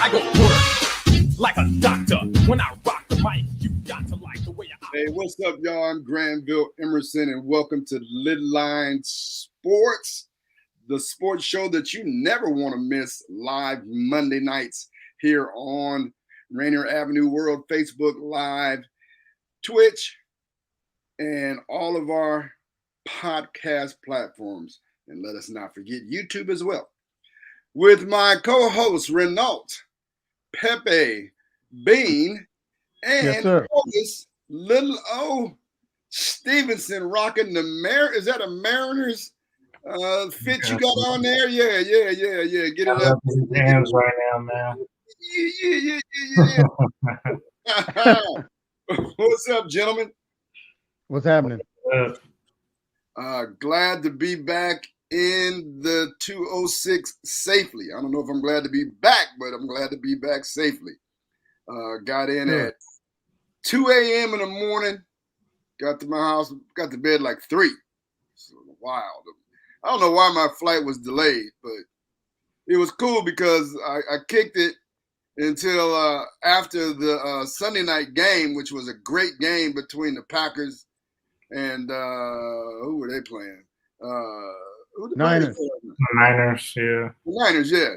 I go work like a doctor. When I rock the mic, you got to like the way I. Hey, what's up, y'all? I'm Granville Emerson, and welcome to LidLine Sports, the sports show that you never want to miss, live Monday nights here on Rainier Avenue World, Facebook Live, Twitch, and all of our podcast platforms. And let us not forget YouTube as well. With my co-hosts, Renault, Pepe, Bean, and Lil O Stevenson rocking the Is that a Mariners fit you got on there? Yeah. Get it up. Hands right now, man. Yeah. What's up, gentlemen? What's happening? Glad to be back in the 206 safely. I don't know if I'm glad to be back, but I'm glad to be back safely. Got in at 2 a.m. in the morning. Got to my house, got to bed like 3. So wild. I don't know why my flight was delayed, but it was cool because I kicked it until after the Sunday night game, which was a great game between the Packers and who were they playing? Niners. Niners, yeah. The Niners, yeah.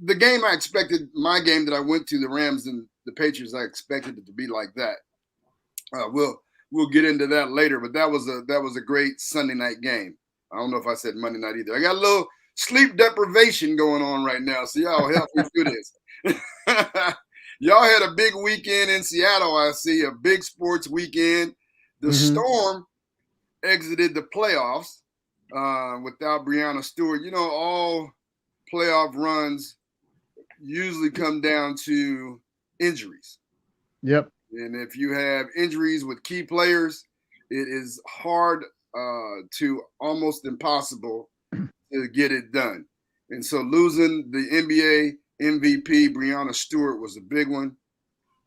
The game I expected, my game that I went to, the Rams and the Patriots, I expected it to be like that. We'll get into that later, but that was a great Sunday night game. I don't know if I said Monday night either. I got a little sleep deprivation going on right now, so y'all help me through this. Y'all had a big weekend in Seattle, I see, a big sports weekend. The Storm exited the playoffs without Breanna Stewart. You know, all playoff runs usually come down to injuries. Yep. And if you have injuries with key players, it is hard to almost impossible to get it done. And so losing the NBA MVP, Breanna Stewart, was a big one.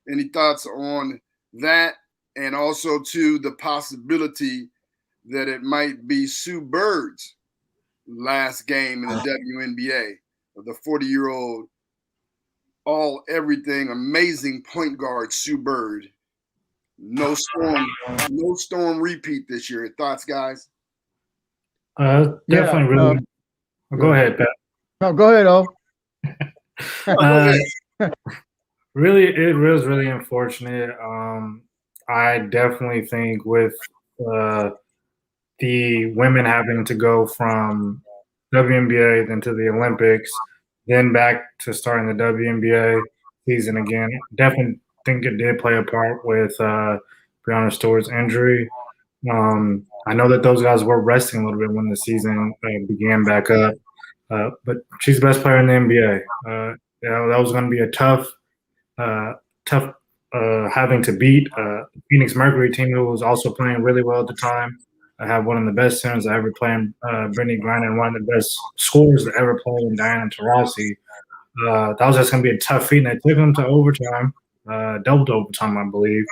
Any thoughts on that? And also to the possibility that it might be Sue Bird's last game in the WNBA, the 40-year-old all-everything amazing point guard Sue Bird. No storm repeat this year. Thoughts, guys? Definitely really. Go ahead, Pat. No, go ahead, O. Really, it was really unfortunate. I definitely think with the women having to go from WNBA then to the Olympics, then back to starting the WNBA season again, definitely think it did play a part with Breanna Stewart's injury. I know that those guys were resting a little bit when the season began back up, but she's the best player in the NBA. That was going to be a tough having to beat Phoenix Mercury team, who was also playing really well at the time. I have one of the best centers I ever played in Brittany Griner, and one of the best scorers to ever play in Diana Taurasi. That was just going to be a tough feat, and they took them to overtime, double overtime, I believe.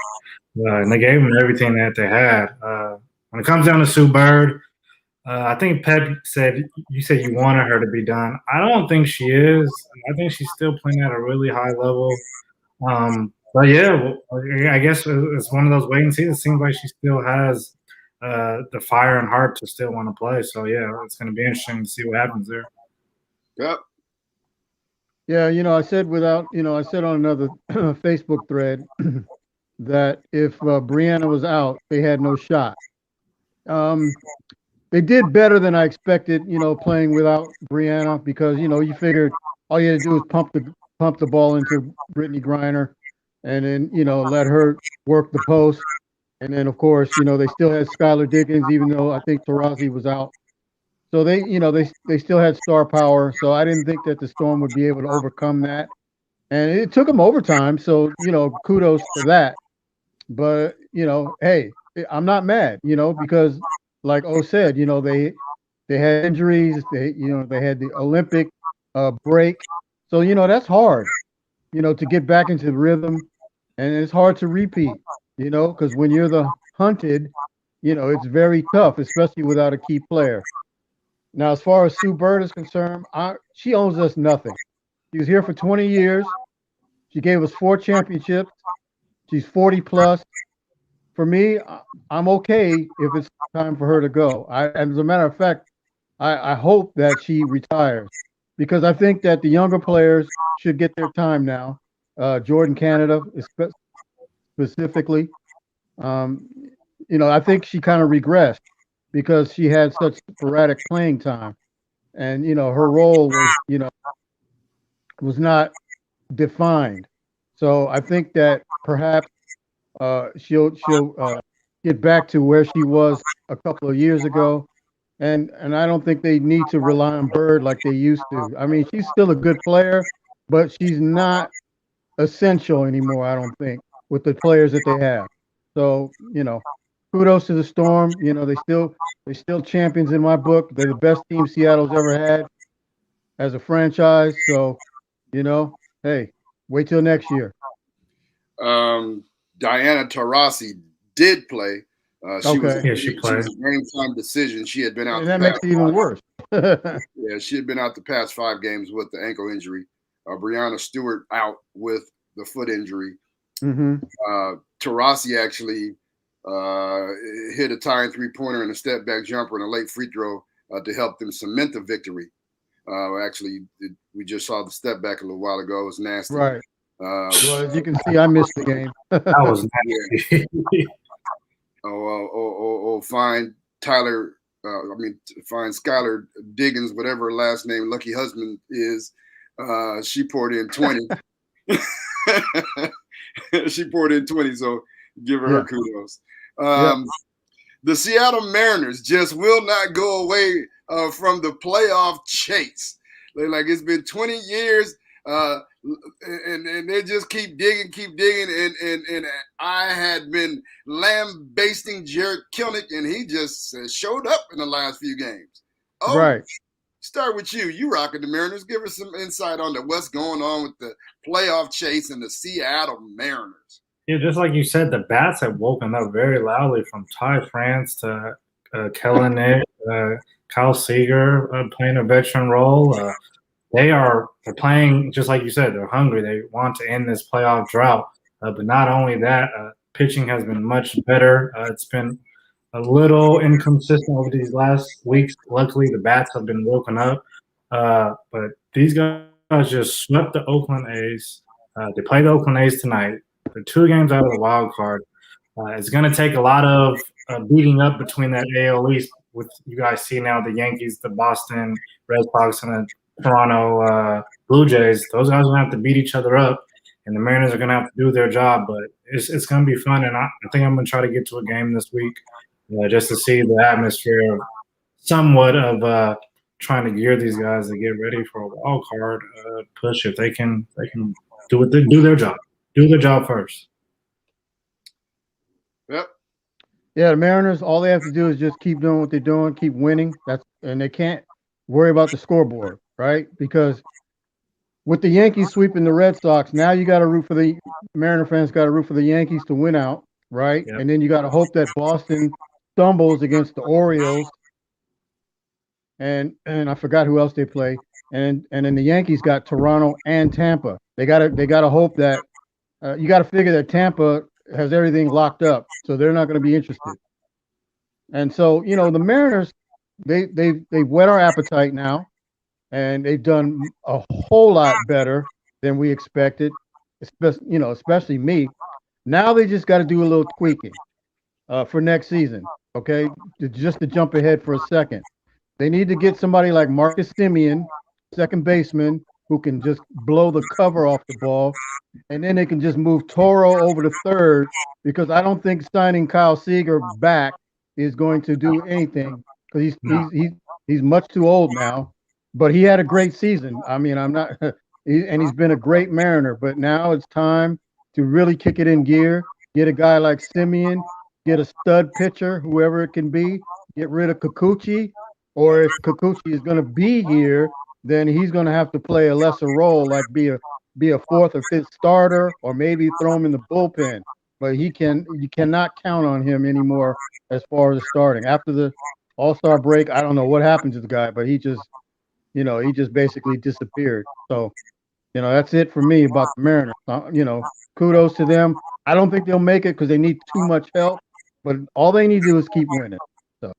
And they gave them everything that they had. When it comes down to Sue Bird, I think Pep said you wanted her to be done. I don't think she is. I think she's still playing at a really high level. But yeah, I guess it's one of those wait and see. It seems like she still has the fire and heart to still want to play. So yeah, it's going to be interesting to see what happens there. Yep. Yeah, I said on another Facebook thread that if Breanna was out, they had no shot. They did better than I expected, playing without Breanna, because you figured all you had to do was pump the ball into Brittany Griner, and then let her work the post. And then, of course, they still had Skylar Diggins, even though I think Taurasi was out. So they still had star power. So I didn't think that the Storm would be able to overcome that. And it took them overtime. So, kudos for that. But, hey, I'm not mad, because like O said, they had injuries. They had the Olympic break. So, that's hard, to get back into the rhythm. And it's hard to repeat. Because when you're the hunted, it's very tough, especially without a key player. Now, as far as Sue Bird is concerned, she owes us nothing. She was here for 20 years. She gave us 4 championships. She's 40 plus. For me, I'm okay if it's time for her to go. As a matter of fact, I hope that she retires because I think that the younger players should get their time now. Jordan Canada specifically. I think she kind of regressed because she had such sporadic playing time, and her role was not defined. So I think that perhaps she'll get back to where she was a couple of years ago, and I don't think they need to rely on Bird like they used to. I mean, she's still a good player, but she's not essential anymore. I don't think with the players that they have. So kudos to the Storm. They're still champions in my book. They're the best team Seattle's ever had as a franchise. So hey, wait till next year. Diana Taurasi did play. She played. She was a game time decision. She had been out. And that makes it even worse. Yeah, she had been out the past 5 games with the ankle injury. Brianna Stewart out with the foot injury. Mm-hmm. Taurasi actually hit a tying 3-pointer and a step back jumper and a late free throw to help them cement the victory. We just saw the step back a little while ago. It was nasty. Right. Well, as you can see, I missed the game. That was nasty. Fine Tyler. Fine Skylar Diggins, whatever her last name, lucky husband is. She poured in 20. She poured in 20, so give her kudos. The Seattle Mariners just will not go away from the playoff chase. Like it's been 20 years, and they just keep digging, and I had been lambasting Jared Kilnick, and he just showed up in the last few games. Oh, right. Start with you. You rocking the Mariners. Give us some insight on what's going on with the playoff chase and the Seattle Mariners. Yeah, just like you said, the bats have woken up very loudly from Ty France to Kellenick, Kyle Seager playing a veteran role. They're playing, just like you said, they're hungry. They want to end this playoff drought. But not only that, pitching has been much better. It's been a little inconsistent over these last weeks. Luckily, the bats have been woken up. But these guys just swept the Oakland A's. They play the Oakland A's tonight. They're 2 games out of the wild card. It's going to take a lot of beating up between that AL East with you guys see now the Yankees, the Boston Red Sox, and the Toronto Blue Jays. Those guys are going to have to beat each other up, and the Mariners are going to have to do their job. But it's going to be fun, and I think I'm going to try to get to a game this week just to see the atmosphere of somewhat of trying to gear these guys to get ready for a wild card push if they can do their job. Do their job first. Yep. Yeah, the Mariners, all they have to do is just keep doing what they're doing, keep winning. And they can't worry about the scoreboard, right? Because with the Yankees sweeping the Red Sox, now you got to root for the Mariner fans got to root for the Yankees to win out, right? Yep. And then you got to hope that Boston stumbles against the Orioles. And I forgot who else they play. And then the Yankees got Toronto and Tampa. They gotta hope that you got to figure that Tampa has everything locked up, so they're not going to be interested. And so, the Mariners, they've whet our appetite now, and they've done a whole lot better than we expected, especially me. Now they just got to do a little tweaking for next season, okay? Just to jump ahead for a second. They need to get somebody like Marcus Semien, second baseman, who can just blow the cover off the ball. And then they can just move Toro over to third, because I don't think signing Kyle Seager back is going to do anything, because he's much too old now. But he had a great season. I mean, he's been a great Mariner. But now it's time to really kick it in gear. Get a guy like Semien, get a stud pitcher, whoever it can be. Get rid of Kikuchi, or if Kikuchi is going to be here, then he's going to have to play a lesser role, like be a 4th or 5th starter, or maybe throw him in the bullpen. But you cannot count on him anymore as far as starting. After the All-Star break, I don't know what happened to the guy, but he just basically disappeared. So That's it for me about the Mariners. Kudos to them. I don't think they'll make it because they need too much help, but all they need to do is keep winning. So.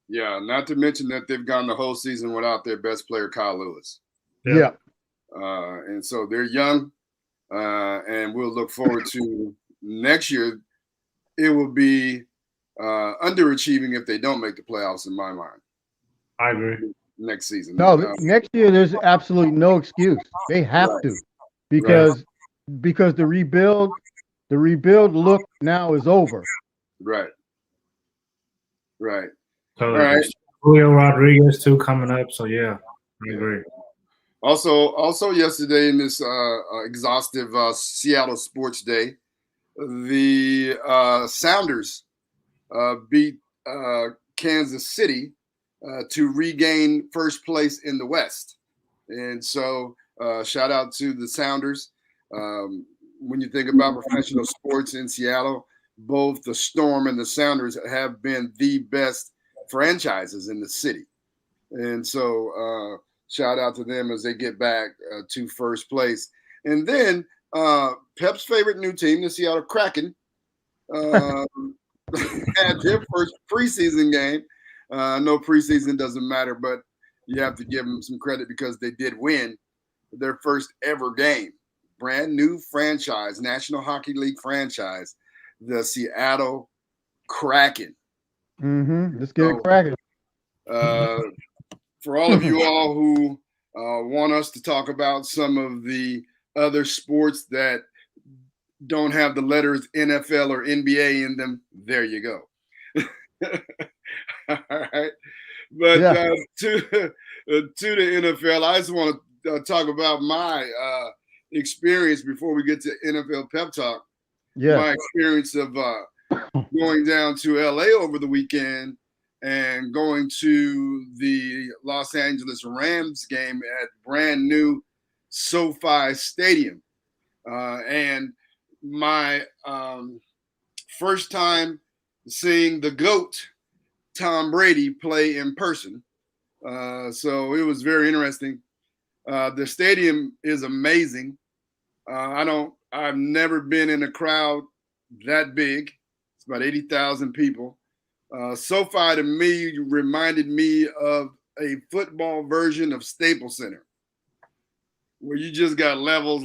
Yeah, not to mention that they've gone the whole season without their best player, Kyle Lewis. Yeah. And so they're young, and we'll look forward to next year. It will be underachieving if they don't make the playoffs, in my mind. I agree. Next season. No, next year there's absolutely no excuse. They have to, because the rebuild look now is over. Right. So, all right. Julio Rodriguez too coming up. So yeah, I agree. Also yesterday in this exhaustive Seattle sports day, the Sounders beat Kansas City to regain first place in the West. And so shout out to the Sounders. When you think about professional sports in Seattle, both the Storm and the Sounders have been the best franchises in the city. And so shout out to them as they get back to first place. And then Pep's favorite new team, the Seattle Kraken, had their first preseason game. No preseason doesn't matter, but you have to give them some credit because they did win their first ever game. Brand new franchise, National Hockey League franchise, the Seattle Kraken. Let's get it cracking. For all of you all who want us to talk about some of the other sports that don't have the letters NFL or NBA in them, there you go. All right. But to the NFL, I just want to talk about my experience before we get to NFL Pep Talk. Yeah. My experience of going down to LA over the weekend and going to the Los Angeles Rams game at brand new SoFi Stadium. And my first time seeing the GOAT, Tom Brady, play in person. So it was very interesting. The stadium is amazing. I've never been in a crowd that big. It's about 80,000 people. SoFi to me reminded me of a football version of Staples Center, where you just got levels.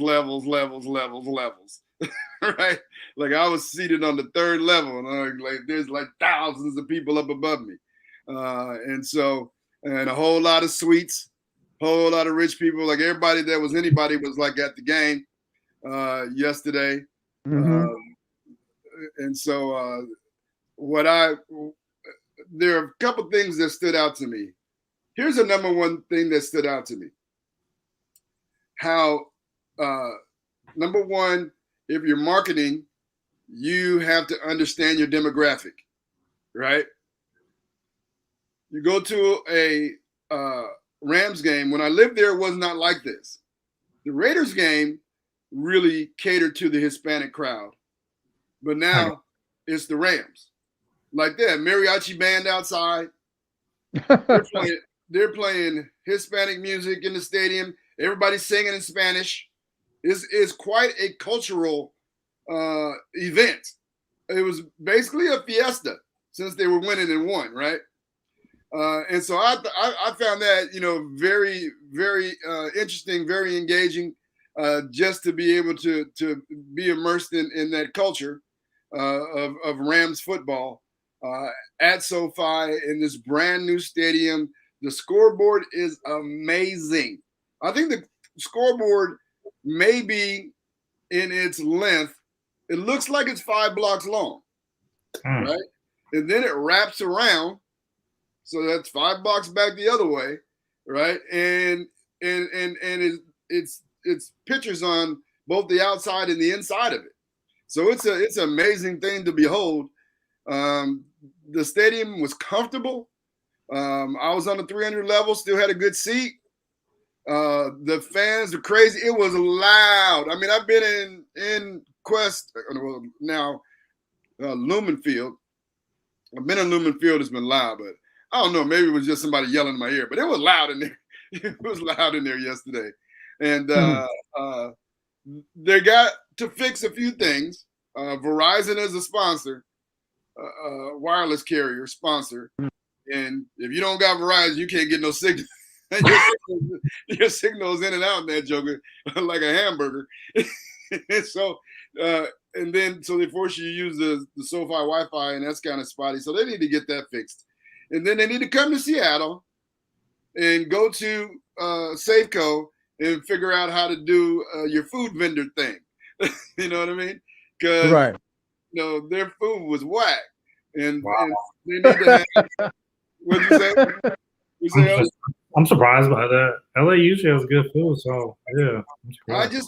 Right? Like I was seated on the third level, and like there's like thousands of people up above me, and a whole lot of suites, whole lot of rich people. Like everybody that was anybody was like at the game yesterday, and so there are a couple things that stood out to me. Here's the number one thing that stood out to me. How number one, if you're marketing, you have to understand your demographic, right? You go to a Rams game. When I lived there, it was not like this. The Raiders game really catered to the Hispanic crowd, but now it's the Rams. Like that mariachi band outside. They're playing Hispanic music in the stadium. Everybody's singing in Spanish. It's quite a cultural event. It was basically a fiesta since they were winning and won, right? And so I found that, very, very interesting, very engaging, just to be able to be immersed in that culture of Rams football at SoFi in this brand new stadium. The scoreboard is amazing. I think the scoreboard may be in its length. It looks like it's 5 blocks long, right? And then it wraps around. So that's 5 blocks back the other way, right? And it's pictures on both the outside and the inside of it. So it's an amazing thing to behold. The stadium was comfortable. I was on the 300 level, still had a good seat. The fans are crazy. It was loud. I mean, I've been in Quest, now Lumen Field. I've been in Lumen Field. It's been loud, but I don't know. Maybe it was just somebody yelling in my ear, but it was loud in there. It was loud in there yesterday. And they got to fix a few things. Verizon is a sponsor, wireless carrier sponsor. And if you don't got Verizon, you can't get no signal. Your signal's in and out in that joker like a hamburger. So they force you to use the SoFi Wi-Fi, and that's kind of spotty. So they need to get that fixed. And then they need to come to Seattle and go to Safeco and figure out how to do your food vendor thing. You know what I mean? Because their food was whack. And they need to have what'd you say? I'm surprised by that. LA usually has good food, so yeah. I just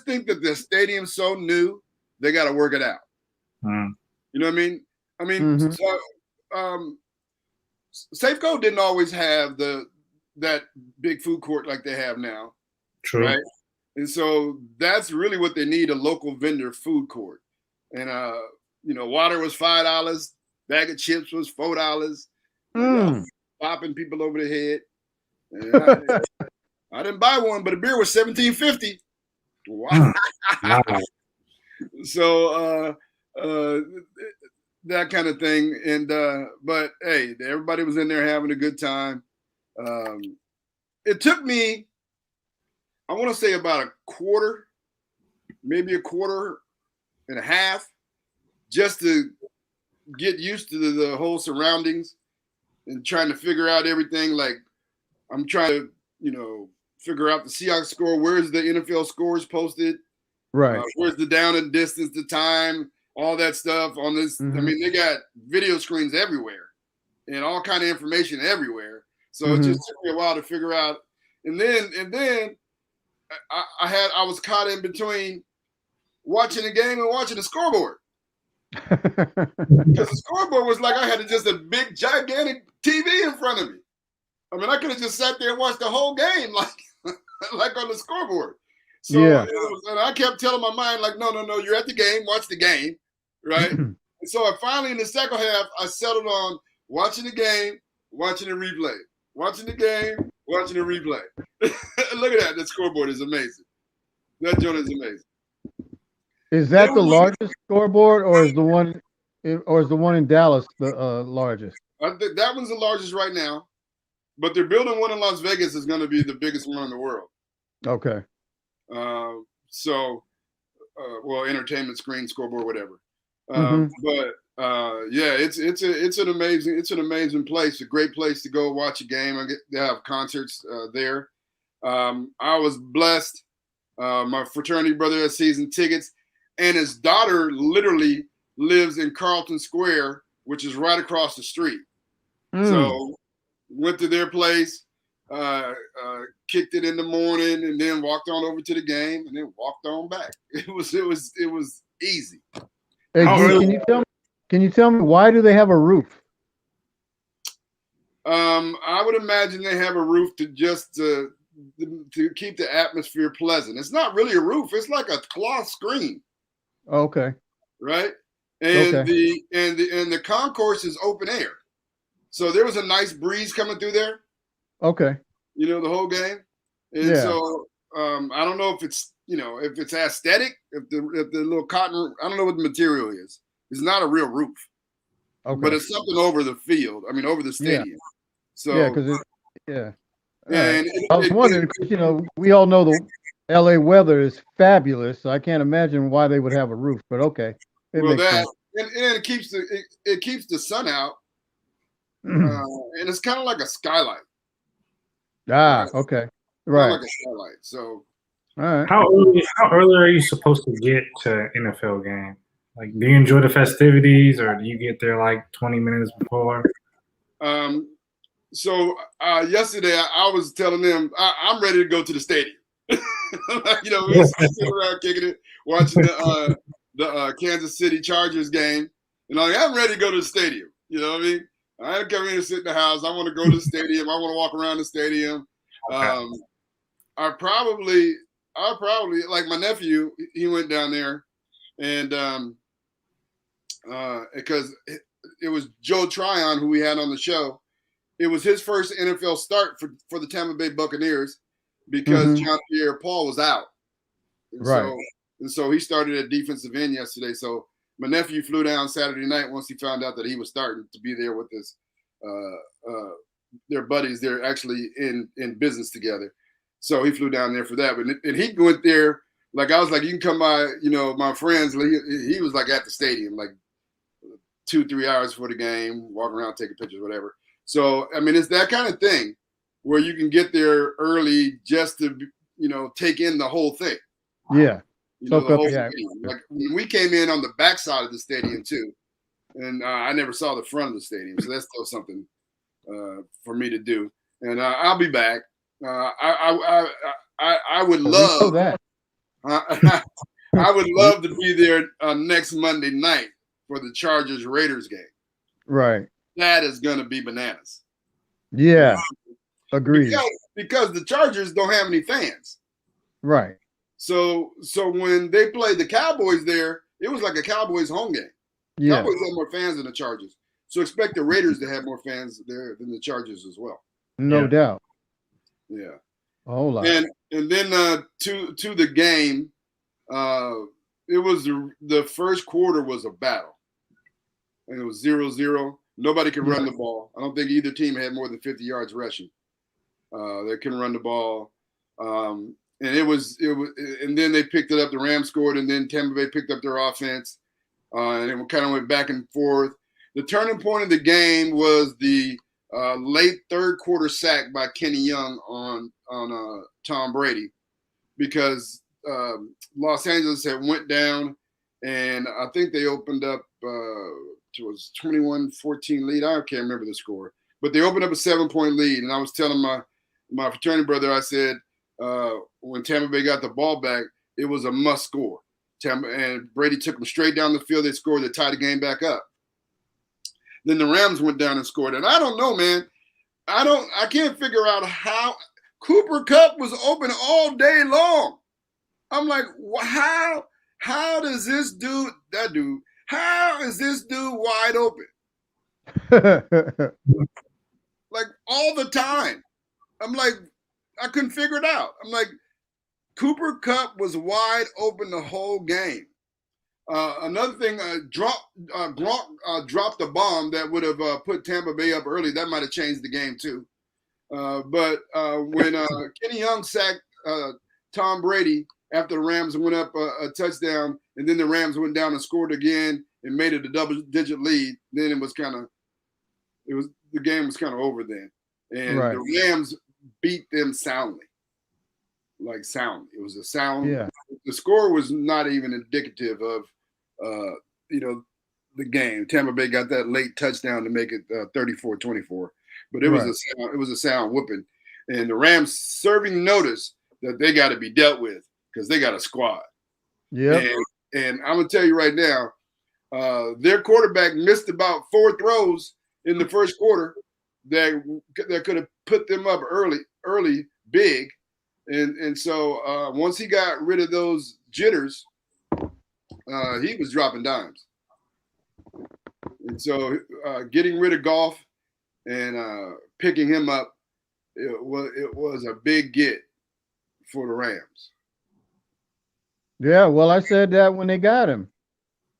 think that the stadium's so new, they got to work it out. You know what I mean? Safeco didn't always have that big food court like they have now. True. Right? And so that's really what they need, a local vendor food court. And water was $5, bag of chips was $4. Popping people over the head. And I didn't buy one, but a beer was $17.50. Wow. So that kind of thing. And but hey, everybody was in there having a good time. It took me, I want to say about a quarter, maybe a quarter and a half, just to get used to the whole surroundings and trying to figure out everything. Like I'm trying to, figure out the Seahawks score. Where's the NFL scores posted? Right. Where's the down and distance, the time, all that stuff on this. I mean, they got video screens everywhere and all kind of information everywhere. So it just took me a while to figure out. And then I was caught in between watching the game and watching the scoreboard. Because the scoreboard was like I had just a big, gigantic TV in front of me. I mean, I could have just sat there and watched the whole game like on the scoreboard. So and I kept telling my mind, like, no, you're at the game, watch the game, right? And so I finally, in the second half, I settled on watching the game, watching the replay. Watching the game, watching the replay. Look at that. That scoreboard is amazing. That joint is amazing. Is that the largest scoreboard, or is the one in Dallas the largest? I think that one's the largest right now, but they're building one in Las Vegas is going to be the biggest one in the world. Okay. Entertainment screen, scoreboard, whatever. But it's an amazing place. A great place to go watch a game. They have concerts there. I was blessed. My fraternity brother has season tickets, and his daughter literally lives in Carlton Square, which is right across the street. So went to their place, kicked it in the morning, and then walked on over to the game, and then walked on back. It was easy. Hey, can you tell me why do they have a roof? I would imagine they have a roof to keep the atmosphere pleasant. It's not really a roof; it's like a cloth screen. Okay. Right, and the concourse is open air, so there was a nice breeze coming through there. Okay. The whole game, and so I don't know if it's if it's aesthetic, if the little cotton, I don't know what the material is. It's not a real roof, but it's something over the field. I mean, over the stadium. So and I was wondering, because we all know the LA weather is fabulous, so I can't imagine why they would have a roof. But okay, and it keeps the sun out, and it's kind of like a skylight. Okay, right. Like a skylight. So, all right. How early are you supposed to get to NFL game? Like, do you enjoy the festivities, or do you get there like 20 minutes before? So yesterday I was telling them I'm ready to go to the stadium. We're sitting around kicking it, watching the Kansas City Chargers game, and I'm ready to go to the stadium. You know what I mean? I ain't come here to sit in the house. I want to go to the stadium. I want to walk around the stadium. Okay. I probably like my nephew. He went down there, and because it was Joe Tryon who we had on the show. It was his first NFL start for the Tampa Bay Buccaneers. because John Pierre-Paul was out. And Right. So he started at defensive end yesterday. So my nephew flew down Saturday night once he found out that he was starting to be there with his their buddies. They're actually in business together. So he flew down there for that. And he went there, like I was like, you can come by, my friends. He was like at the stadium, like 2-3 hours before the game, walking around, taking pictures, whatever. So, I mean, it's that kind of thing where you can get there early just to, take in the whole thing. Yeah. The whole stadium. Like when we came in on the backside of the stadium too, and I never saw the front of the stadium, so that's still something for me to do. And I'll be back. I would love that. I would love to be there next Monday night for the Chargers Raiders game. Right. That is going to be bananas. Yeah. Agreed. Because the Chargers don't have any fans. Right. So when they played the Cowboys there, it was like a Cowboys home game. Yeah. Cowboys have more fans than the Chargers. So expect the Raiders to have more fans there than the Chargers as well. No doubt. Yeah. A whole lot. And then to the game, it was the first quarter was a battle. And it was 0-0. Nobody could run the ball. I don't think either team had more than 50 yards rushing. They couldn't run the ball. And and then they picked it up. The Rams scored, and then Tampa Bay picked up their offense. And it kind of went back and forth. The turning point of the game was the late third quarter sack by Kenny Young on Tom Brady, because Los Angeles had went down, and I think they opened up it was 21-14 lead. I can't remember the score, but they opened up a 7-point lead. And I was telling my fraternity brother, I said, when Tampa Bay got the ball back, it was a must score. And Brady took them straight down the field. They scored. They tied the game back up. Then the Rams went down and scored. And I don't know, man. I can't figure out how Cooper Kupp was open all day long. I'm like, how does this dude, how is this dude wide open? Like all the time. I'm like, I couldn't figure it out. I'm like, Cooper Kupp was wide open the whole game. Another thing, Gronk dropped a bomb that would have put Tampa Bay up early. That might have changed the game too. But when Kenny Young sacked Tom Brady after the Rams went up a touchdown, and then the Rams went down and scored again and made it a double-digit lead, then the game was kind of over then. And the Rams beat them soundly. Like sound. It was a sound. Yeah. The score was not even indicative of the game. Tampa Bay got that late touchdown to make it 34-24. But it was a sound whooping. And the Rams serving notice that they got to be dealt with because they got a squad. Yeah. And I'm gonna tell you right now, their quarterback missed about 4 throws in the first quarter that could have put them up early, big. And so once he got rid of those jitters, he was dropping dimes. And so getting rid of Goff and picking him up, it was a big get for the Rams. Yeah, well, I said that when they got him.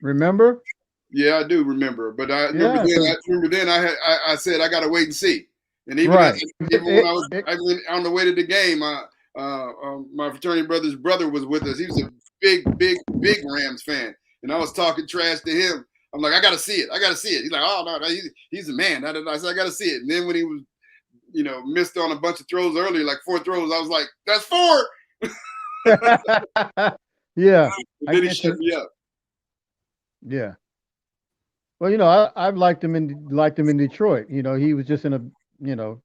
Remember? Yeah, I do remember. But I remember then I said I got to wait and see. And even when I went on the way to the game, my fraternity brother's brother was with us. He was a big Rams fan, and I was talking trash to him. I'm like, I got to see it. He's like, oh no, he's a man. I said, I got to see it. And then when he was, missed on a bunch of throws earlier, like 4 throws, I was like, that's 4. Yeah. And then he shut me up. Yeah. Well, I've liked him in Detroit. He was just in a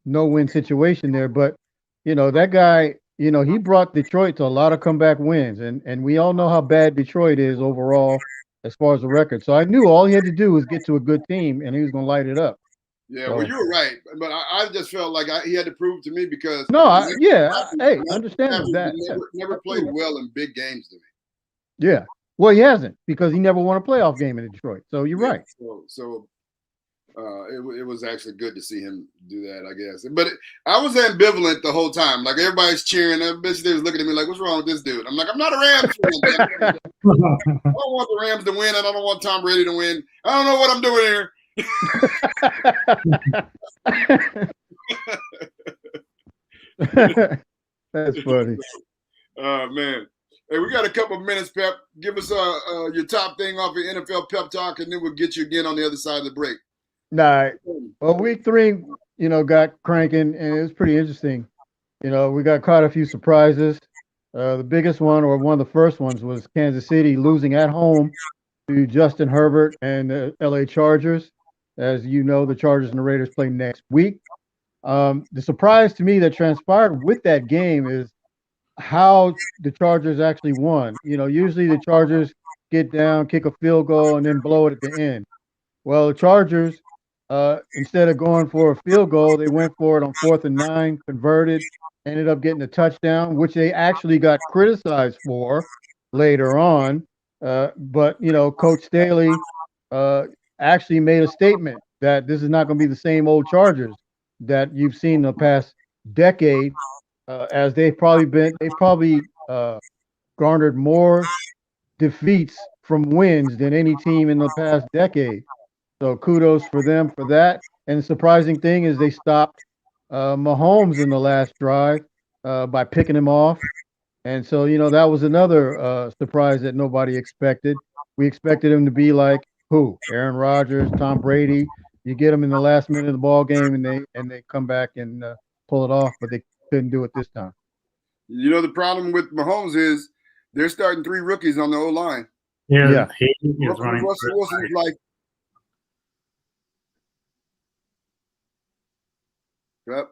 no-win situation there, but that guy, he brought Detroit to a lot of comeback wins, and we all know how bad Detroit is overall as far as the record. So I knew all he had to do was get to a good team, and he was going to light it up. Yeah, well, you were right, but I just felt like he had to prove to me because understand that. Never played well in big games to me. Yeah, well, he hasn't because he never won a playoff game in Detroit. So you're right. So It was actually good to see him do that, I guess. But I was ambivalent the whole time. Like, everybody's cheering. Everybody was looking at me like, what's wrong with this dude? I'm like, I'm not a Rams fan. I don't want the Rams to win, and I don't want Tom Brady to win. I don't know what I'm doing here. That's funny. Man. Hey, we got a couple of minutes, Pep. Give us your top thing off your NFL Pep Talk, and then we'll get you again on the other side of the break. All right. Well, week 3, got cranking, and it was pretty interesting. We got caught a few surprises. The biggest one, or one of the first ones, was Kansas City losing at home to Justin Herbert and the LA Chargers. As you know, the Chargers and the Raiders play next week. The surprise to me that transpired with that game is how the Chargers actually won. Usually the Chargers get down, kick a field goal, and then blow it at the end. Well, the Chargers, instead of going for a field goal, they went for it on 4th and 9, converted, ended up getting a touchdown, which they actually got criticized for later on. But Coach Staley actually made a statement that this is not going to be the same old Chargers that you've seen in the past decade, as they've probably garnered more defeats from wins than any team in the past decade. So kudos for them for that. And the surprising thing is they stopped Mahomes in the last drive by picking him off. And so, that was another surprise that nobody expected. We expected him to be like who? Aaron Rodgers, Tom Brady. You get them in the last minute of the ball game, and they come back and pull it off, but they couldn't do it this time. The problem with Mahomes is they're starting 3 rookies on the O-line. Yeah. Russell Wilson's like, yep.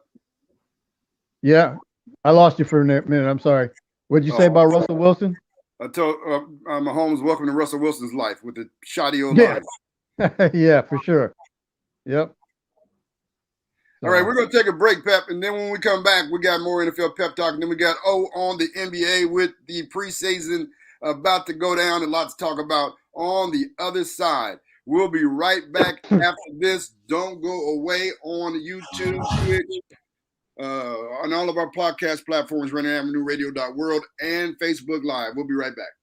Yeah, I lost you for a minute. I'm sorry. What did you say about Russell Wilson? I told Mahomes, welcome to Russell Wilson's life with the shoddy O-line. Yeah. Yeah, for sure. Yep. All right, we're going to take a break, Pep, and then when we come back, we got more NFL Pep Talk, and then we got on the NBA with the preseason about to go down, and lots to talk about on the other side. We'll be right back after this. Don't go away on YouTube, Twitch, on all of our podcast platforms, Rainier Avenue Radio.world, and Facebook Live. We'll be right back.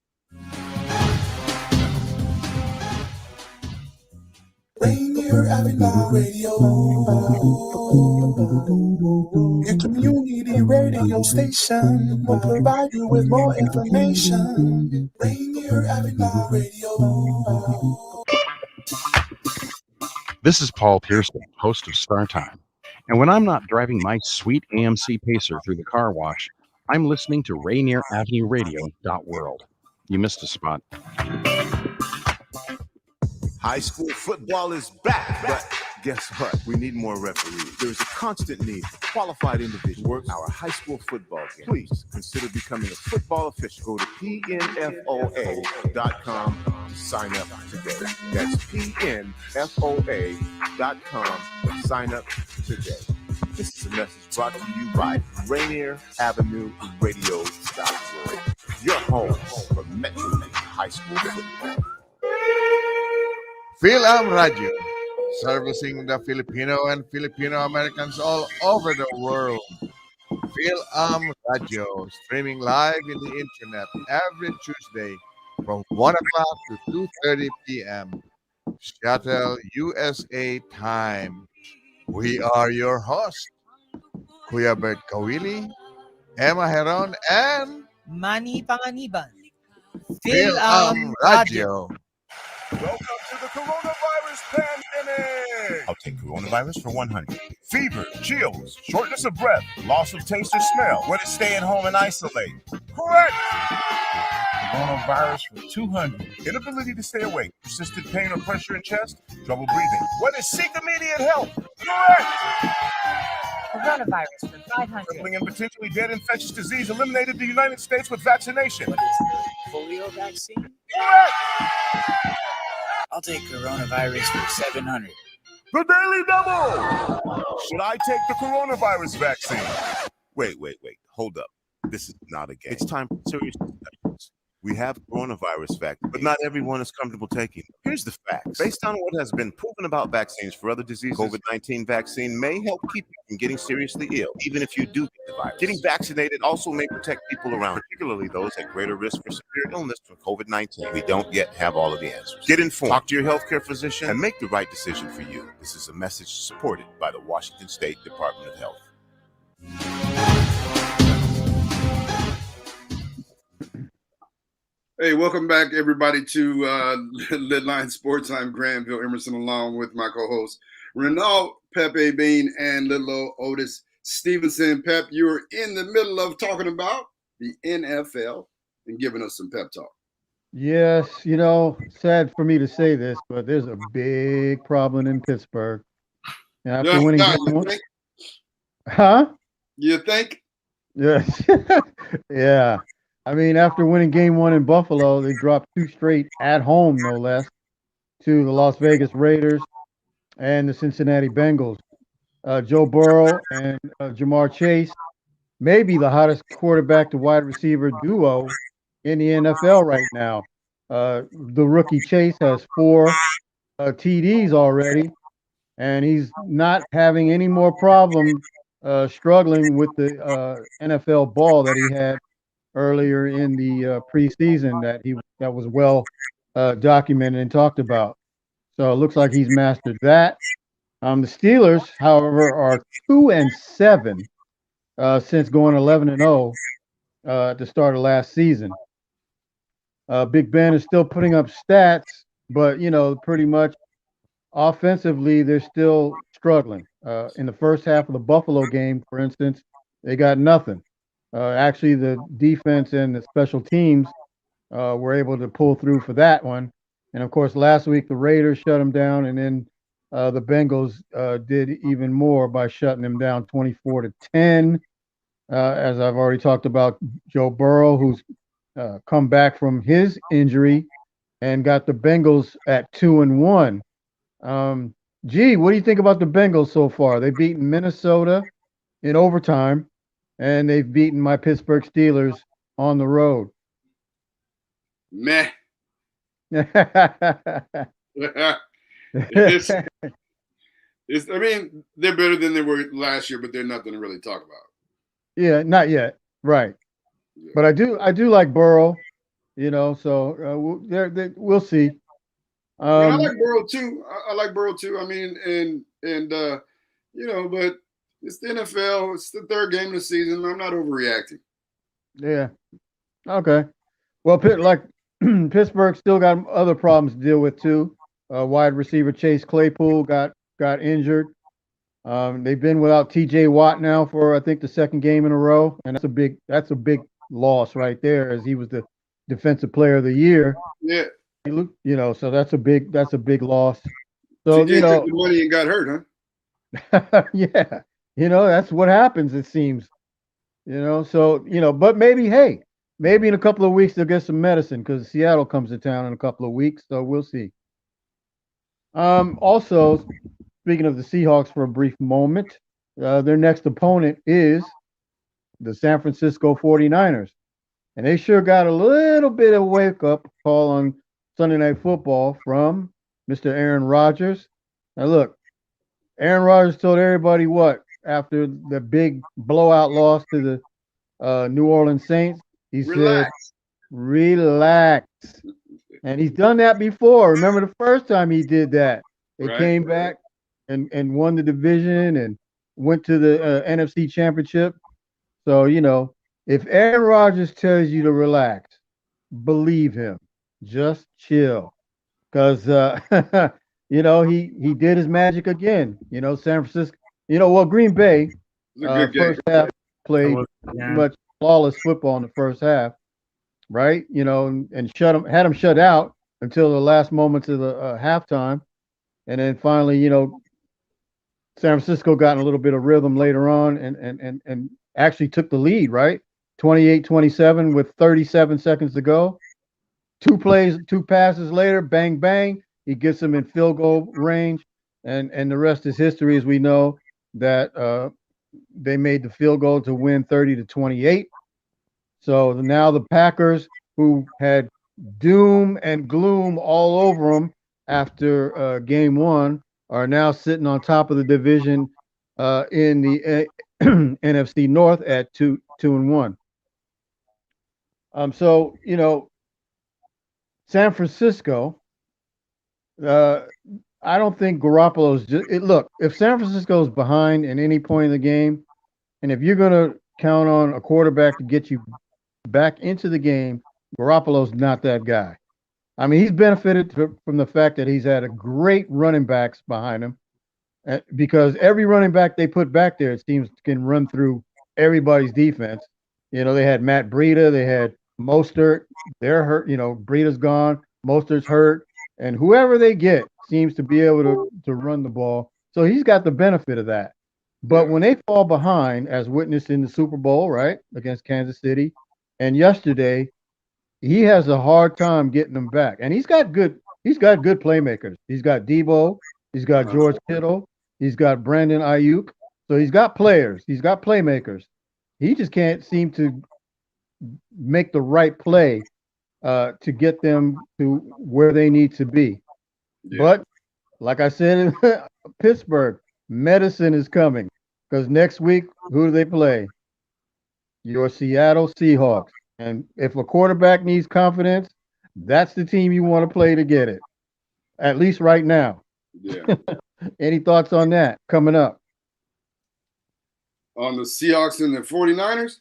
Rainier Avenue Radio, your community radio station will provide you with more information. Rainier Avenue Radio. This is Paul Pearson, host of Star Time. And when I'm not driving my sweet AMC Pacer through the car wash, I'm listening to Rainier Avenue Radio.world. You missed a spot. High school football is back, but guess what? We need more referees. There's a constant need for qualified individuals to work our high school football game. Please consider becoming a football official. Go to pnfoa.com to sign up today. That's pnfoa.com to sign up today. This is a message brought to you by Rainier Avenue Radio.world, your home for Metro High School football. Radio, servicing the Filipino and Filipino Americans all over the world. Radio, streaming live in the internet every Tuesday from 1 o'clock to 2:30 p.m. Seattle, USA time. We are your hosts, Kuya Bert Kawili, Emma Heron, and Manny Panganiban. Radio. Welcome to the coronavirus pandemic. I'll take coronavirus for 100. Fever, chills, shortness of breath, loss of taste or smell. What is staying home and isolate? Correct. Coronavirus for 200. Inability to stay awake, persistent pain or pressure in chest, trouble breathing. What is seek immediate help? Correct. Coronavirus for 500. Crippling and potentially dead infectious disease eliminated the United States with vaccination. What is the polio vaccine? Correct. I'll take coronavirus for 700. The Daily Double! Should I take the coronavirus vaccine? Wait. Hold up. This is not a game. It's time for serious discussions. We have coronavirus vaccine, but not everyone is comfortable taking it. Here's the facts. Based on what has been proven about vaccines for other diseases, COVID-19 vaccine may help keep you from getting seriously ill, even if you do get the virus. Getting vaccinated also may protect people around, particularly those at greater risk for severe illness from COVID-19. We don't yet have all of the answers. Get informed, talk to your healthcare physician, and make the right decision for you. This is a message supported by the Washington State Department of Health. Hey, welcome back, everybody, to LidLine Sports. I'm Granville Emerson, along with my co-host Renault, Pepe Bean, and Lil O Stevenson. Pep, you're in the middle of talking about the NFL and giving us some pep talk. Yes, sad for me to say this, but there's a big problem in Pittsburgh. And after winning game one, You think? Yes. Yeah. I mean, after winning game one in Buffalo, they dropped 2 straight at home, no less, to the Las Vegas Raiders and the Cincinnati Bengals. Joe Burrow and Jamar Chase may be the hottest quarterback to wide receiver duo in the NFL right now. The rookie Chase has 4 TDs already, and he's not having any more problems struggling with the NFL ball that he had earlier in the preseason that was well documented and talked about. So it looks like he's mastered that. The Steelers, however, are 2-7 since going 11-0 at the start of last season. Big Ben is still putting up stats, but pretty much offensively they're still struggling. In the first half of the Buffalo game, for instance, they got nothing. Actually, the defense and the special teams were able to pull through for that one. And of course, last week the Raiders shut them down, and then the Bengals did even more by shutting them down 24-10. As I've already talked about, Joe Burrow, who's come back from his injury and got the Bengals at 2-1. Gee, what do you think about the Bengals so far? They've beaten Minnesota in overtime, and they've beaten my Pittsburgh Steelers on the road. Meh. I mean, they're better than they were last year, but they're nothing to really talk about. Yeah, not yet. Right. Yeah. But I do like Burrow, so we'll see. I like Burrow too. I like Burrow too. I mean, but it's the NFL. It's the third game of the season. I'm not overreacting. Yeah. Okay. Well, Pittsburgh still got other problems to deal with too. Wide receiver Chase Claypool got injured. They've been without T.J. Watt now for I think the second game in a row, and that's a big loss right there, as he was the defensive player of the year. Yeah. So that's a big loss. So TJ took the money and got hurt, huh? Yeah. That's what happens, it seems. But maybe in a couple of weeks they'll get some medicine, because Seattle comes to town in a couple of weeks, so we'll see. Also, speaking of the Seahawks for a brief moment, their next opponent is the San Francisco 49ers. And they sure got a little bit of wake-up call on Sunday Night Football from Mr. Aaron Rodgers. Now, look, Aaron Rodgers told everybody after the big blowout loss to the New Orleans Saints, he said, relax. And he's done that before. Remember the first time he did that? They came back and won the division and went to the NFC Championship. So, if Aaron Rodgers tells you to relax, believe him. Just chill. Because, he did his magic again. San Francisco, Green Bay, first half played pretty much flawless football in the first half, right? And had them shut out until the last moments of the halftime. And then finally, San Francisco got in a little bit of rhythm later on and actually took the lead, right? 28-27 with 37 seconds to go. 2 passes later, bang, bang. He gets them in field goal range. And the rest is history, as we know that they made the field goal to win 30-28. So now the Packers who had doom and gloom all over them after game one, are now sitting on top of the division in the NFC North at 2-1. So San Francisco. I don't think Garoppolo's look. If San Francisco's behind in any point in the game, and if you're gonna count on a quarterback to get you back into the game, Garoppolo's not that guy. I mean, he's benefited from the fact that he's had a great running backs behind him, because every running back they put back there, it seems, can run through everybody's defense. They had Matt Breida, they had Mostert. They're hurt. Breida's gone, Mostert's hurt, and whoever they get seems to be able to run the ball. So he's got the benefit of that. But when they fall behind, as witnessed in the Super Bowl, right, against Kansas City, and yesterday, he has a hard time getting them back. And he's got good playmakers. He's got Debo, he's got George Kittle, he's got Brandon Ayuk. So he's got players, he's got playmakers. He just can't seem to make the right play to get them to where they need to be. Yeah. But like I said in Pittsburgh, medicine is coming, because next week, who do they play? Your Seattle Seahawks. And if a quarterback needs confidence, that's the team you want to play to get it, at least right now. Yeah. Any thoughts on that coming up? On the Seahawks and the 49ers?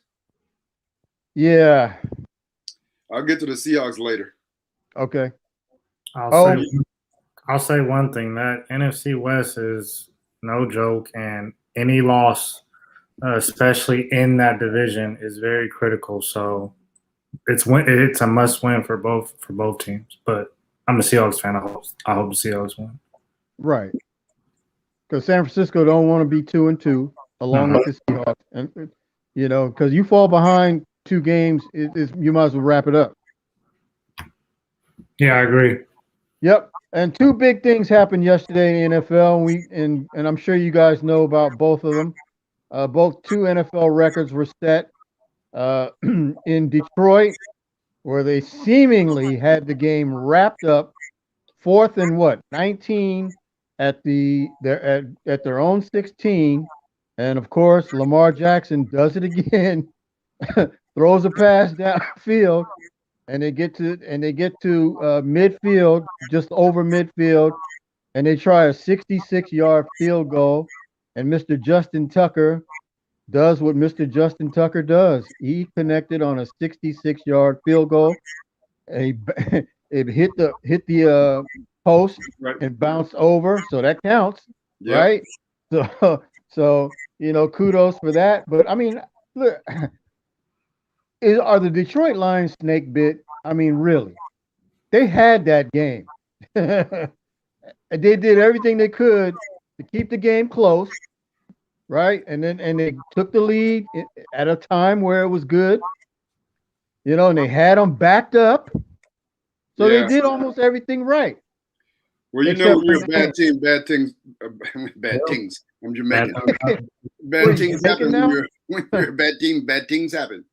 Yeah. I'll get to the Seahawks later. Okay. I'll say one thing, that NFC West is no joke, and any loss, especially in that division, is very critical. So it's a must win for both teams. But I'm a Seahawks fan. I hope the Seahawks win. Right. Because San Francisco don't want to be 2-2 along with the Seahawks, and because you fall behind 2 games, you might as well wrap it up. Yeah, I agree. Yep. And 2 big things happened yesterday in the NFL. And I'm sure you guys know about both of them. Both 2 NFL records were set in Detroit, where they seemingly had the game wrapped up 4th and 19 at their own 16. And of course, Lamar Jackson does it again, throws a pass downfield, and they get to midfield, just over midfield, and they try a 66-yard field goal. And Mr. Justin Tucker does what Mr. Justin Tucker does. He connected on a 66-yard field goal. And it hit the post and bounced over, so that counts, right? So kudos for that. But I mean, look. Are the Detroit Lions snake bit? I mean, really? They had that game. They did everything they could to keep the game close, right? And they took the lead at a time where it was good, and they had them backed up. So they did almost everything right. Well, when you're a bad team, bad things. I'm Jamaican. Bad things happen when you're a bad team. Bad things happen.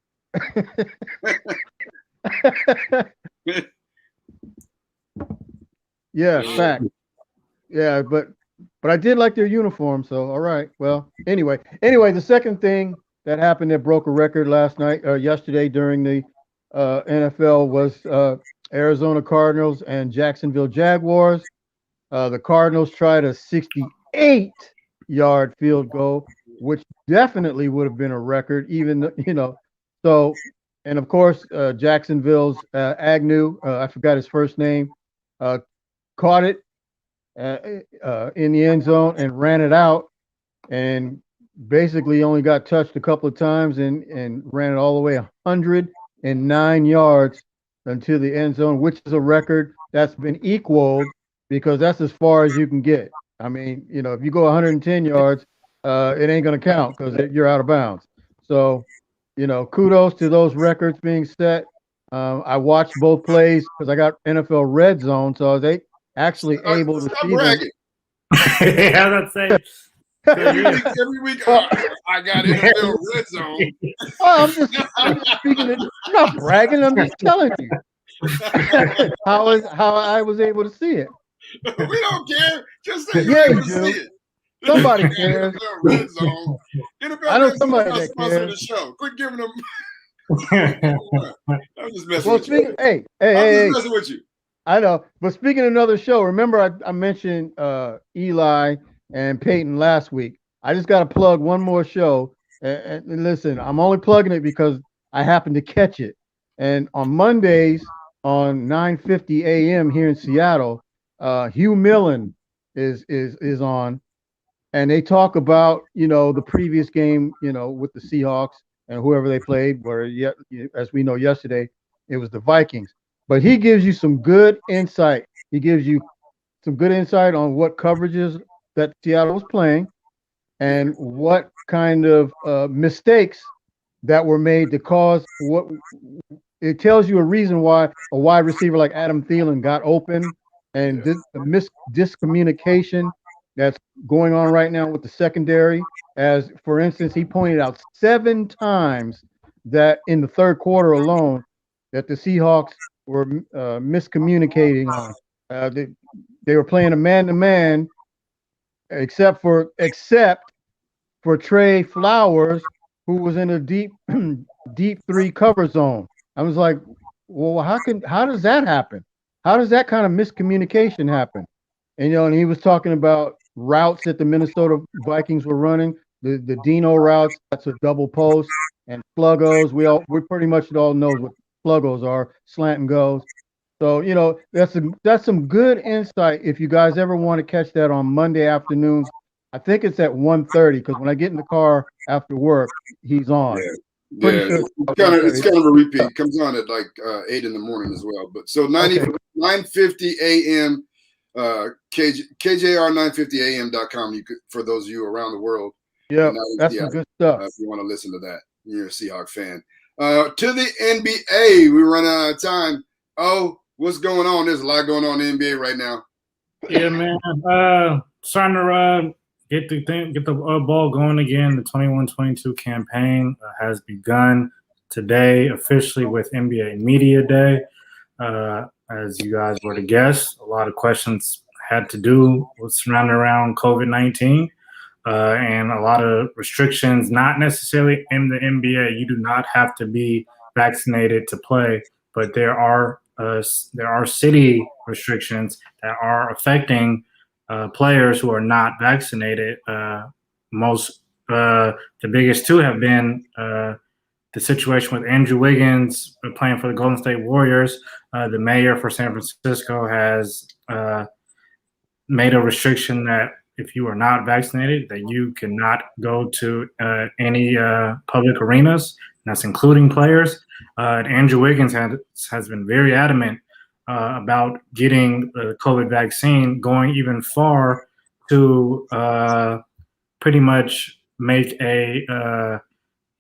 Yeah, fact. Yeah, but I did like their uniform, so all right. Well, anyway, the second thing that happened that broke a record yesterday during the NFL was Arizona Cardinals and Jacksonville Jaguars. The Cardinals tried a 68-yard field goal, which definitely would have been a record, even So, and of course, Jacksonville's Agnew, I forgot his first name, caught it in the end zone and ran it out, and basically only got touched a couple of times and ran it all the way 109 yards into the end zone, which is a record that's been equaled, because that's as far as you can get. I mean, if you go 110 yards, it ain't going to count because you're out of bounds. So, kudos to those records being set. I watched both plays because I got NFL Red Zone, so I was actually able to see them. Yeah, that's it. every week I got NFL red zone. Well, I'm just speaking. I'm not bragging. I'm just telling you how I was able to see it. We don't care. Just say Yeah, you you see do. it. Somebody cares. NFL red zone. NFL I know red zone somebody is not that sponsoring cares. the show. Quit giving them. I'm just messing Well, with you. speaking, hey, I'm hey, just messing with you. I know. But speaking of another show, remember I mentioned Eli and Peyton last week. I just got to plug one more show. And listen, I'm only plugging it because I happened to catch it. And on Mondays on 9:50 a.m. here in Seattle, Hugh Millen is on, and they talk about the previous game with the Seahawks and whoever they played. Where yet, as we know, yesterday it was the Vikings. But he gives you some good insight. He gives you some good insight on what coverages that Seattle was playing and what kind of mistakes that were made to cause what it tells you a reason why a wide receiver like Adam Thielen got open, and this discommunication that's going on right now with the secondary. As for instance, he pointed out 7 times that in the third quarter alone that the Seahawks were miscommunicating on. They were playing a man-to-man, except for Trey Flowers, who was in a deep 3 cover zone. I was like, well, how does that happen? How does that kind of miscommunication happen? And he was talking about routes that the Minnesota Vikings were running, the Dino routes. That's a double post, and sluggos. We pretty much all know what sluggos are, slant and goes. So that's some good insight. If you guys ever want to catch that on Monday afternoons, I think it's at 1:30 because when I get in the car after work, he's on. Yeah, Sure it's kind of a repeat. Comes on at like 8 in the morning as well. But so 9:50 a.m. KJR950am.com. You could, for those of you around the world. Yeah, that's some good stuff. If you want to listen to that, you're a Seahawks fan. To the NBA, we run out of time. Oh, what's going on? There's a lot going on in the NBA right now. Yeah, man. Starting to get the ball going again. The 21-22 campaign has begun today officially with NBA Media Day. As you guys were to guess, a lot of questions had to do with surrounding around COVID-19 and a lot of restrictions, not necessarily in the NBA. You do not have to be vaccinated to play, but there are city restrictions that are affecting players who are not vaccinated. The biggest two have been the situation with Andrew Wiggins playing for the Golden State Warriors. The mayor for San Francisco has made a restriction that if you are not vaccinated, that you cannot go to any public arenas. And that's including players. And Andrew Wiggins has been very adamant about getting the COVID vaccine, going even far to pretty much make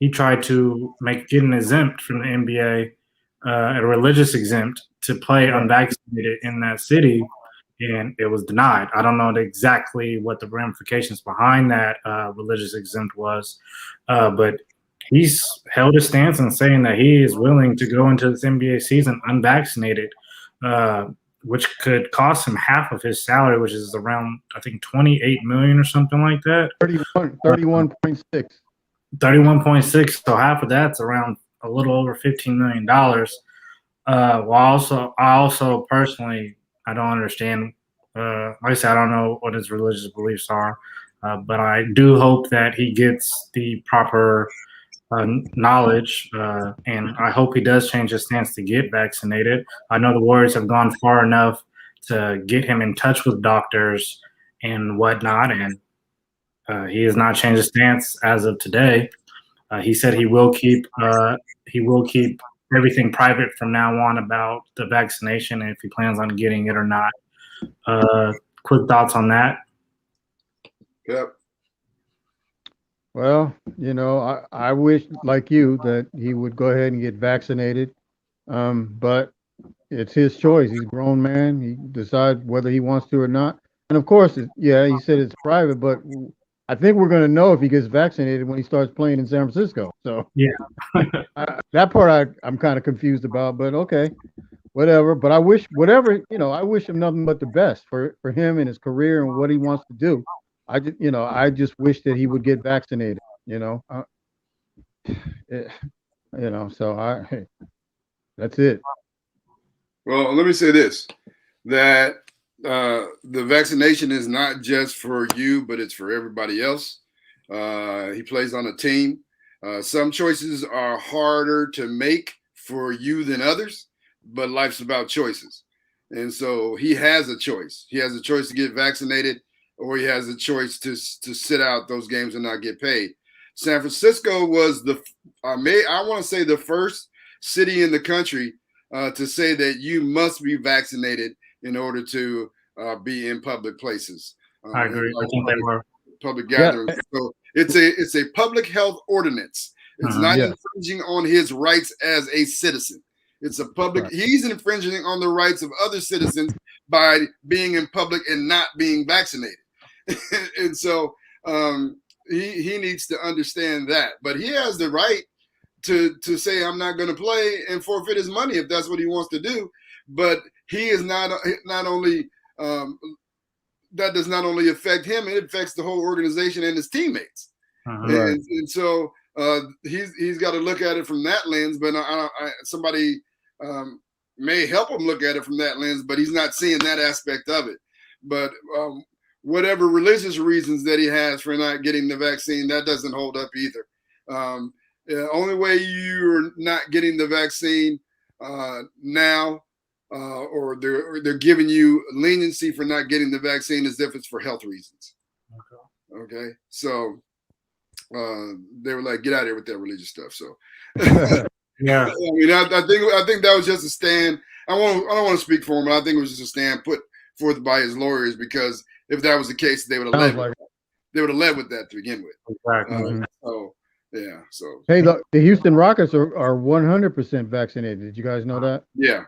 he tried to get an exempt from the NBA, a religious exempt to play unvaccinated in that city, and it was denied. I don't know exactly what the ramifications behind that religious exempt was, but he's held his stance in saying that he is willing to go into this NBA season unvaccinated, which could cost him half of his salary, which is around, I think, $28 million or something like that. 31.6. 31.6. So half of that's around a little over $15 million. Well, I also personally, I don't understand. Like I said, I don't know what his religious beliefs are, but I do hope that he gets the proper knowledge, and I hope he does change his stance to get vaccinated. I know the Warriors have gone far enough to get him in touch with doctors and whatnot, and he has not changed his stance as of today. He said he will keep everything private from now on about the vaccination and if he plans on getting it or not. Quick thoughts on that? Yep. Well, I wish, like you, that he would go ahead and get vaccinated. But it's his choice. He's a grown man. He decides whether he wants to or not. And of course, he said it's private, but I think we're going to know if he gets vaccinated when he starts playing in San Francisco. So Yeah. that part I'm kind of confused about, but okay, whatever. But I wish I wish him nothing but the best for him and his career and what he wants to do. I just wish that he would get vaccinated. So that's it. Well, let me say this, that the vaccination is not just for you, but it's for everybody else. He plays on a team. Some choices are harder to make for you than others, but life's about choices. And so he has a choice. He has a choice to get vaccinated, or he has a choice to sit out those games and not get paid. San Francisco was the first city in the country to say that you must be vaccinated in order to be in public places. I agree. I think they were. Public gatherings. Yeah. So it's a public health ordinance. It's not infringing on his rights as a citizen. It's a public. He's infringing on the rights of other citizens by being in public and not being vaccinated. And so he needs to understand that. But he has the right to say, I'm not going to play and forfeit his money if that's what he wants to do. But he is not only that does not only affect him, it affects the whole organization and his teammates. And so he's got to look at it from that lens. But somebody may help him look at it from that lens, but he's not seeing that aspect of it. But whatever religious reasons that he has for not getting the vaccine, that doesn't hold up either. The only way you're not getting the vaccine now, or they're giving you leniency for not getting the vaccine, is if it's for health reasons. Okay. So they were like, get out of here with that religious stuff. So yeah, I mean, I think that was just a stand. I don't want to speak for him, but I think it was just a stand put forth by his lawyers, because if that was the case, they would have led with that to begin with. Exactly. So yeah. So hey, the Houston Rockets are 100% vaccinated. Did you guys know that? Yeah.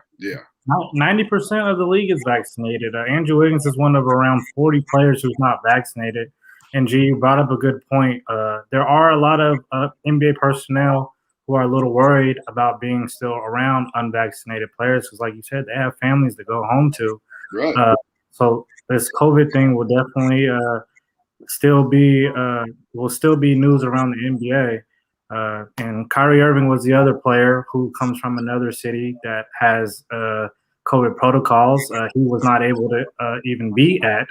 90% of the league is vaccinated. Andrew Wiggins is one of around 40 players who's not vaccinated. And G, you brought up a good point. There are a lot of NBA personnel who are a little worried about being still around unvaccinated players, because, like you said, they have families to go home to. Right. So this COVID thing will definitely still be news around the NBA. And Kyrie Irving was the other player who comes from another city that has COVID protocols. He was not able to even be at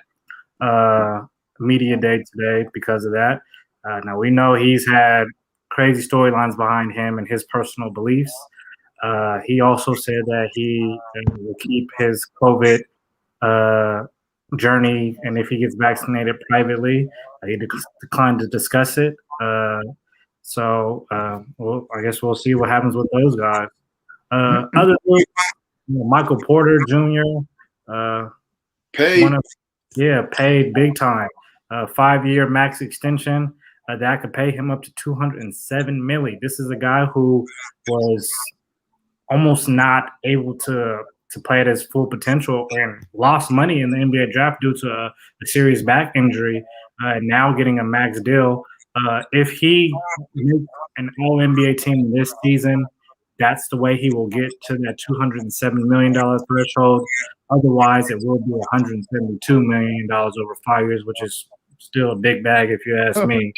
media day today because of that. Now we know he's had crazy storylines behind him and his personal beliefs. He also said that he will keep his COVID journey, and if he gets vaccinated privately, he declined to discuss it. So I guess we'll see what happens with those guys. Other than Michael Porter Jr. Paid. Paid big time. 5-year max extension that could pay him up to $207 million. This is a guy who was almost not able to play at his full potential and lost money in the NBA draft due to a serious back injury. Now getting a max deal. If he makes an All-NBA team this season, that's the way he will get to that $207 million threshold. Otherwise, it will be $172 million over 5 years, which is still a big bag if you ask me.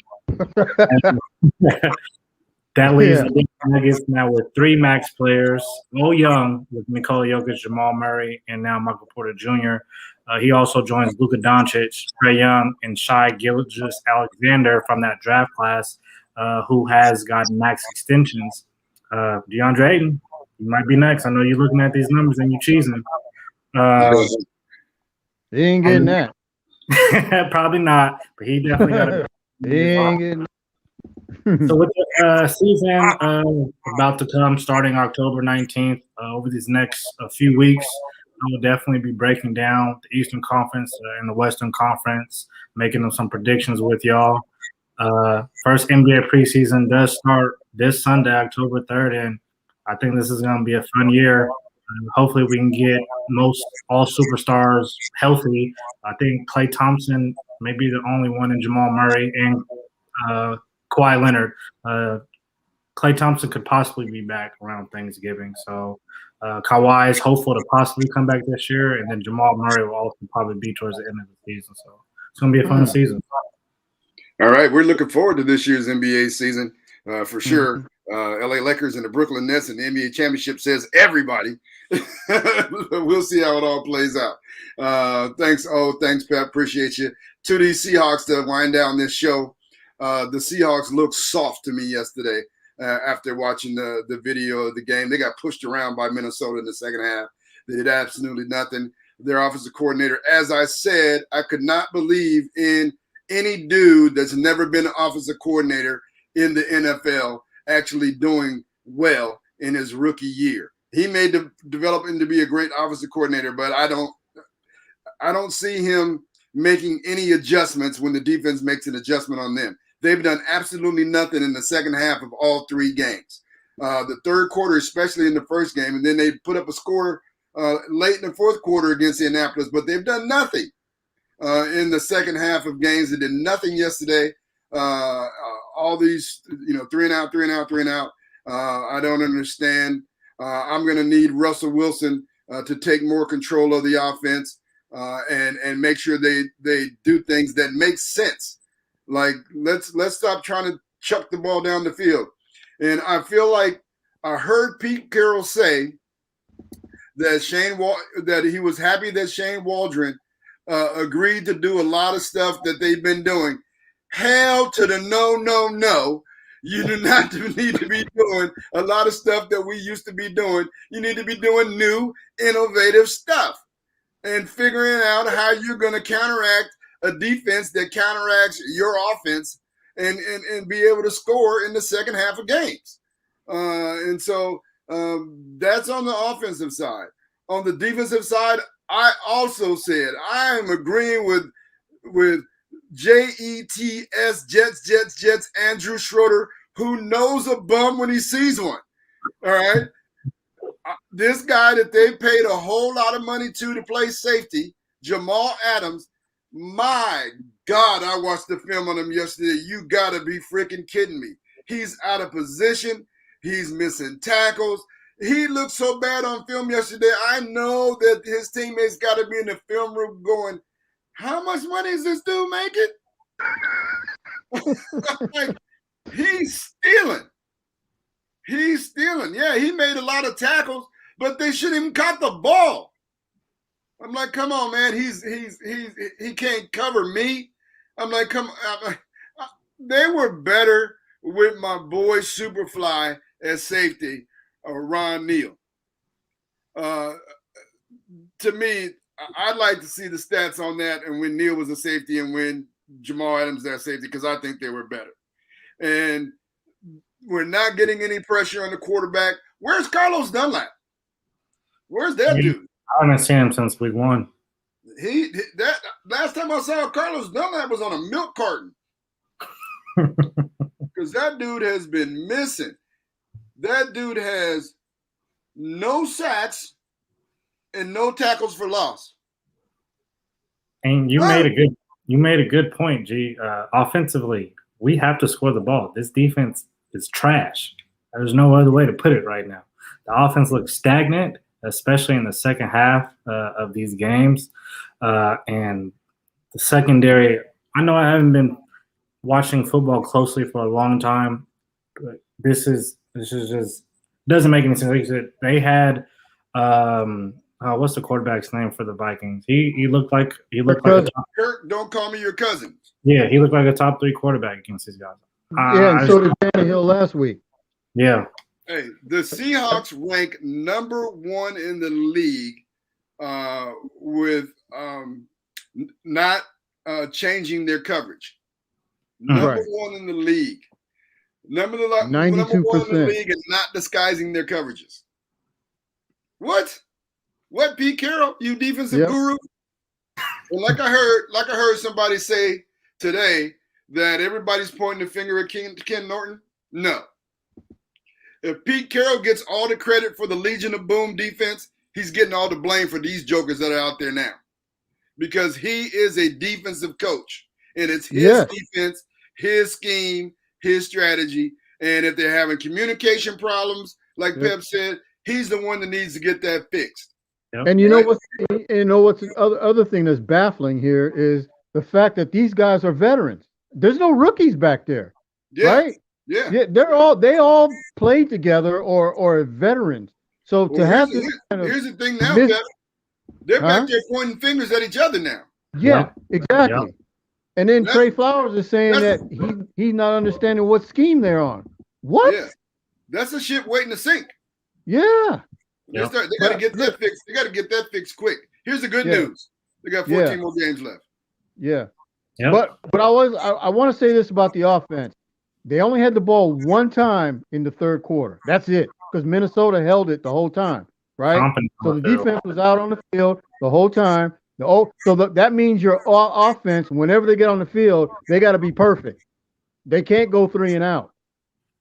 That leaves the Nuggets now with 3 max players, all young, with Nikola Jokic, Jamal Murray, and now Michael Porter Jr. He also joins Luka Doncic, Trae Young, and Shai Gilgeous-Alexander from that draft class, who has gotten max extensions. DeAndre Ayton, you might be next. I know you're looking at these numbers and you're cheesing. He ain't getting that. Probably not, but he definitely got it. He ain't getting. So with the season about to come, starting October 19th, over these next few weeks, I will definitely be breaking down the Eastern Conference and the Western Conference, making some predictions with y'all. First NBA preseason does start this Sunday, October 3rd, and I think this is going to be a fun year. Hopefully we can get all superstars healthy. I think Klay Thompson maybe the only one in Jamal Murray and Kawhi Leonard. Klay Thompson could possibly be back around Thanksgiving. So Kawhi is hopeful to possibly come back this year, and then Jamal Murray will also probably be towards the end of the season. So it's going to be a fun season. All right, we're looking forward to this year's NBA season for sure. LA Lakers and the Brooklyn Nets and the NBA championship says everybody. We'll see how it all plays out. Thanks, Pep. Appreciate you. To these Seahawks to wind down this show. The Seahawks looked soft to me yesterday after watching the video of the game. They got pushed around by Minnesota in the second half. They did absolutely nothing. Their offensive coordinator, as I said, I could not believe in any dude that's never been an offensive coordinator in the NFL actually doing well in his rookie year. He may develop into be a great offensive coordinator, but I don't see him making any adjustments when the defense makes an adjustment on them. They've done absolutely nothing in the second half of all three games. The third quarter, especially in the first game, and then they put up a score late in the fourth quarter against Indianapolis, but they've done nothing in the second half of games. They did nothing yesterday. All these, 3 and out. I don't understand. I'm going to need Russell Wilson to take more control of the offense and make sure they do things that make sense. Like let's stop trying to chuck the ball down the field. And I feel like I heard Pete Carroll say that that he was happy that Shane Waldron agreed to do a lot of stuff that they've been doing. Hell to the no. You do not need to be doing a lot of stuff that we used to be doing. You need to be doing new, innovative stuff and figuring out how you're going to counteract a defense that counteracts your offense and be able to score in the second half of games. And so that's on the offensive side. On the defensive side, I also said I am agreeing with Jets, Andrew Schroeder, who knows a bum when he sees one. All right. This guy that they paid a whole lot of money to play safety, Jamal Adams. My God, I watched the film on him yesterday. You got to be freaking kidding me. He's out of position. He's missing tackles. He looked so bad on film yesterday. I know that his teammates got to be in the film room going, how much money is this dude making? Like, he's stealing. Yeah, he made a lot of tackles, but they shouldn't even caught the ball. I'm like, come on, man. He can't cover me. I'm like, come on. They were better with my boy Superfly at safety, Ron Neal. To me, I'd like to see the stats on that and when Neal was a safety and when Jamal Adams was at safety because I think they were better. And we're not getting any pressure on the quarterback. Where's Carlos Dunlap? Where's that dude? I haven't seen him since week 1. That last time I saw Carlos Dunlap was on a milk carton. Because that dude has been missing. That dude has no sacks and no tackles for loss. And you made a good point, G. Offensively, we have to score the ball. This defense is trash. There's no other way to put it right now. The offense looks stagnant, especially in the second half of these games. And the secondary, I know I haven't been watching football closely for a long time, but this is just doesn't make any sense. Like you said, they had what's the quarterback's name for the Vikings? He looked like Kurt, don't call me your cousin. Yeah, he looked like a top 3 quarterback against these guys. And so did Tannehill last week. Yeah. Hey, the Seahawks rank number 1 in the league with not changing their coverage. Number 1 in the league. Number 1 in the league and not disguising their coverages. What? What, Pete Carroll? You defensive guru? And like I heard somebody say today that everybody's pointing the finger at Ken Norton. No. If Pete Carroll gets all the credit for the Legion of Boom defense, he's getting all the blame for these jokers that are out there now. Because he is a defensive coach. And it's his defense, his scheme, his strategy. And if they're having communication problems, like Pep said, he's the one that needs to get that fixed. And you know what's the other thing that's baffling here is the fact that these guys are veterans. There's no rookies back there, right? Yeah, they all played together or are veterans. So to have this here's the thing now, Pep. They're back there pointing fingers at each other now. Yeah, exactly. Yeah. And then Trey Flowers is saying that he's not understanding what scheme they're on. What? Yeah, that's a ship waiting to sink. Yeah. They got to get that fixed. They got to get that fixed quick. Here's the good news. They got 14 more games left. Yeah. But I want to say this about the offense. They only had the ball one time in the third quarter. That's it. Because Minnesota held it the whole time, right? So the defense was out on the field the whole time. That means your offense, whenever they get on the field, they got to be perfect. They can't go 3 and out.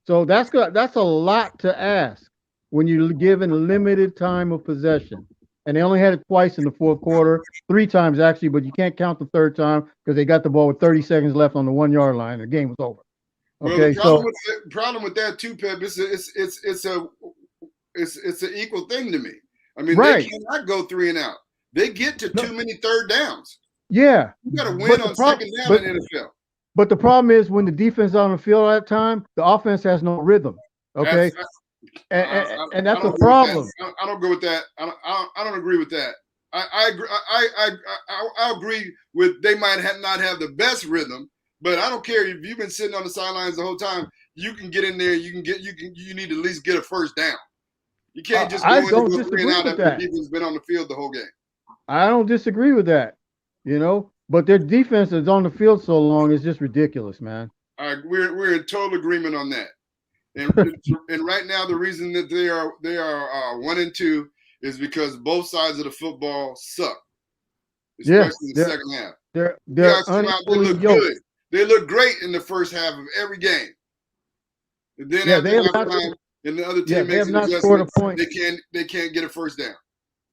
So that's a lot to ask when you're given limited time of possession. And they only had it twice in the fourth quarter, 3 times actually, but you can't count the third time because they got the ball with 30 seconds left on the 1 yard line. And the game was over. Okay, well, the problem with that too, Pep, it's an equal thing to me. I mean, they cannot go 3 and out. They get to too many third downs. Yeah, you got to win on second down in the NFL. But the problem is when the defense is on the field at that time, the offense has no rhythm. Okay, and that's a problem. I don't go with that. I don't agree with that. I agree. I agree with they might not have the best rhythm. But I don't care if you've been sitting on the sidelines the whole time. You can get in there. You need to at least get a first down. You can't just go in and go 3 and out after the defense has been on the field the whole game. I don't disagree with that, but their defense is on the field so long, it's just ridiculous, man. We're in total agreement on that. And right now the reason that they are 1 and 2 is because both sides of the football suck, especially in the second half. They're unequally yoked. Good. They look great in the first half of every game. And then after halftime, and the other team makes an adjustment, they can't get a first down.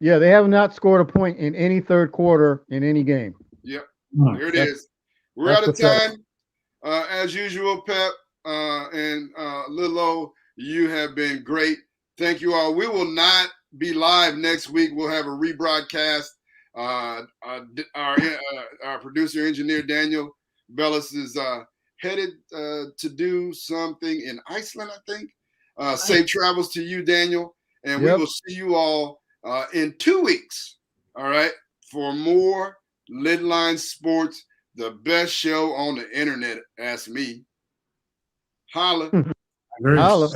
Yeah, they have not scored a point in any third quarter in any game. Yep, there it is. We're out of time. As usual, Pep and Lil O, you have been great. Thank you all. We will not be live next week. We'll have a rebroadcast. Our producer, engineer, Daniel Bellis is headed to do something in Iceland, I think. Safe travels to you, Daniel. And we will see you all in 2 weeks, all right, for more LidLine Sports, the best show on the internet, ask me. Holla. Holla.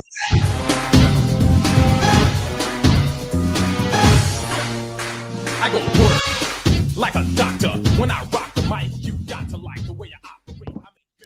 I go to work like a doctor when I rock.